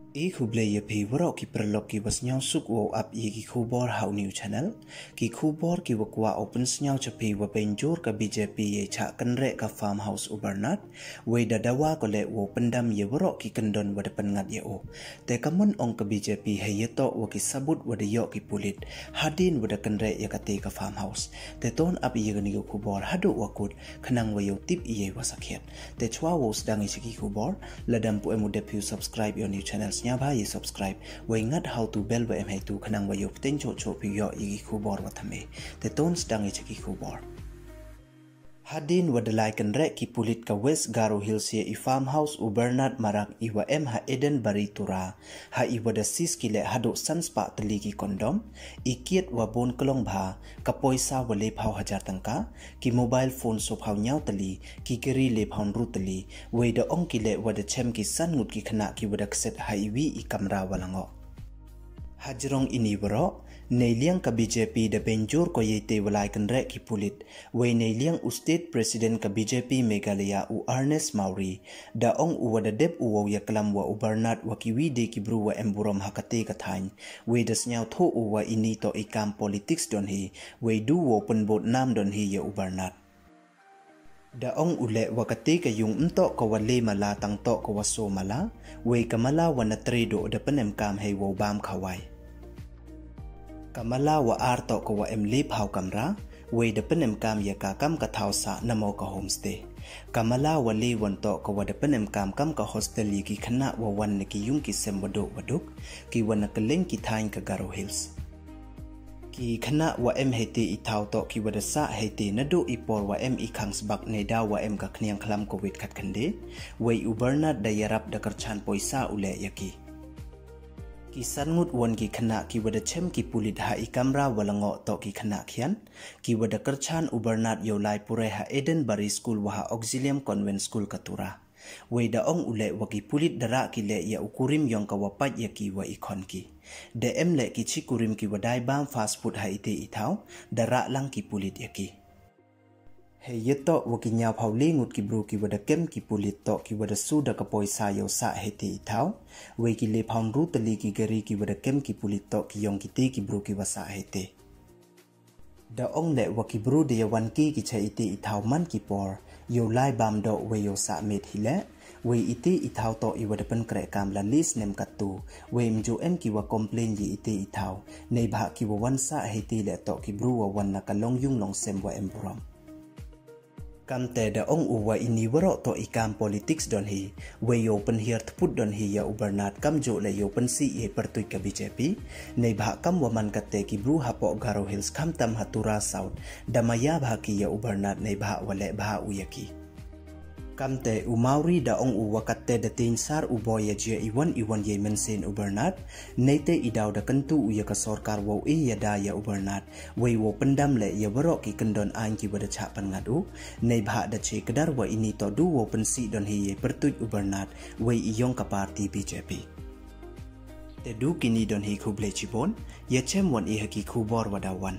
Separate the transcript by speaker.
Speaker 1: Kuble ye pi waro ki perlok ki was nyau suk wo up ye ki kubor hau new channel ki kubor ki wakwa open nyau chapi wa penjur ka BJP ye cha kanre ka farmhouse ubernat we dadawa ko le wo pendam ye waro ki kendon wa depan ngat ye o te kamun ong ka BJP he ye to wa ki sabut wa de yo ki pulit hadin wa de kanre ye ka te ka farmhouse te ton up ye gani kubor hadu wakut kanang wa yo tip ye wasakhet te chwa wo sedang isi ki kubor ladam pu emu depu subscribe your new channels ba ye subscribe we ngat how to bell wa em hai tu khanang wa yo ten cho cho pi yo yi khubor wa thame te ton stang e ki khubor hadin wa delai kan re ki pulit ka West Garo Hills ye farmhouse ubernat marak iwa em ha Eden Baritura ha iwa da sis kile hado sanspa tali ki kondom ikiet wa bon kolong bha ka poisa wa le phau hajar tangka ki mobile phone so phau nyau tali ki keri le phau ru tali we da ong kile wa da chem ki san ngut ki khana ki wa da kset highway i kamra walango hajrong ini bro Neiliang ka BJP da benjur ko yete walai kan re ki pulit we neiliang state president ka BJP Meghalaya u Ernest Mauri da ong uwa da dep uwa ya kalam wa ubernat wa ki wide ki bru wa emburom hakate ka thain we das nyau tho uwa ini to ikam politics don hi we du wo penbot nam don hi ya ubernat da ong ule wakate ka yung unto ko wale mala tang to ko waso mala we kamala wa na tredo da panem kam hay wo bam khawai kamala wa arto ko wa emlip hau kamra we de penem kam ya ka kam ka thausa namo ka homestay kamala wa le wanto ko wa de penem kam ka hostel ki khana wa wan ki yung ki sembado waduk ki wana keleng ki thain ka Garo Hills ki khana wa em hete I thau to ki wa da sa hete na do ipor wa em I khangs bak ne da wa em ka khniang khlam covid khat khande we ubernat da yarap da karchan poisa ule yaki ki sangut won ki khana ki wada chem ki pulit ha I kamra walango to ki khana khian ki wada karchan ubernat yo lai pure ha Eden Bari School wa ha Auxilium Convent School katura we da ong ule wa ki pulit dara ki le ya ukurim yong ka wapat ya ki wa ikon ki de em le ki chikurim ki wadai bam fast food ha ite ithau dara lang ki pulit ya ki he yeto waki nya phawli ngut ki bru ki wada kem ki pulit to ki wada su da ka poisa yo sa hete ithau we ki le phang ru tali ki gari ki wada kem ki pulit to ki yong ki te ki bru ki wasa hete da ong le waki bru de yawan ki cha ite ithau man ki por yo lai bam do we yo sa met hile we ite ithau to I wada pen kre kam la list nem katu we mjo em ki wa complain yi ite ithau nei bha ki wa wan sa hete le to ki bru wa wan na ka long yung long sem wa emburam kamte da ong uwa ini waro to ikam politics don hi we open here to put don hi ya ubernat kam jo le open si ye pertui ka BJP nei bha kam waman kate ki bru hapo Garo Hills kam tam hatura south damaya bha ki ya ubernat nei bha wale bha uyaki kamte umauri da ong uwa kate da tin sar ubo ya je iwan ye mensin ubernat neite idau da kentu uya ka sorkar wo ya da ya ubernat we wo pendam le ya waro ki kendon an ki wada cha pan ngadu nei bha da che kedar wa ini to du wo pensi don hi ye pertuj ubernat we iyong ka parti BJP te du kini don hi khuble chibon ya chem wan I haki khubor wadawan